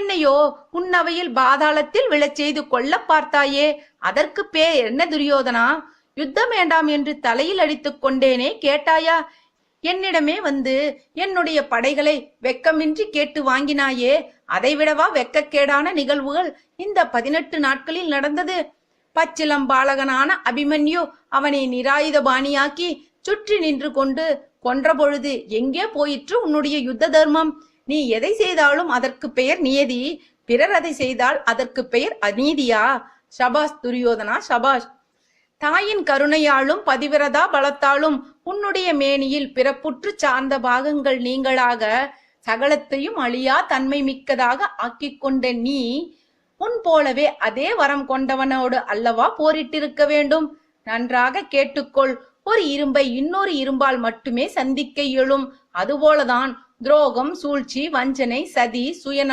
என்னையோ உன்னவையில் பாதாளத்தில் விழச் செய்து கொள்ள பார்த்தாயே, அதற்கு பேர் என்ன துரியோதனா? யுத்தம் வேண்டாம் என்று தலையில் அடித்துக் கொண்டேனே, கேட்டாயா? என்னிடமே வந்து என்னுடைய படைகளை வெக்கமின்றி கேட்டு வாங்கினாயே, அதைவிடவா வெக்கக்கேடான நிகழ்வுகள் இந்த 18 நாட்களில் நடந்தது? பச்சிலம் பாலகனான அபிமன்யு அவனை நிராயுத பாணியாக்கி சுற்றி நின்று கொண்டு கொன்ற பொழுது எங்கே போயிற்று உன்னுடைய யுத்த தர்மம்? நீ எதை செய்தாலும் அதற்கு பெயர் நியதி, பிறர் அதை செய்தால் அதற்கு பெயர் அநீதியா? சபாஷ் துரியோதனா, சபாஷ். தாயின் கருணையாலும் பதிவிரதா பலத்தாலும் உன்னுடைய மேனியில் பிறப்புற்று சார்ந்த பாகங்கள் நீங்களாக சகலத்தையும் அழியா தன்மை மிக்கதாக ஆக்கிக் கொண்ட நீ உன் போலவே அதே வரம் கொண்டவனோடு அல்லவா போரிட்டிருக்க வேண்டும்? நன்றாக கேட்டுக்கொள். ஒரு இரும்பை இன்னொரு இரும்பால் மட்டுமே சந்திக்க இயலும். அதுபோலதான் துரோகம், சூழ்ச்சி, வஞ்சனை, சதி, சுயநலம்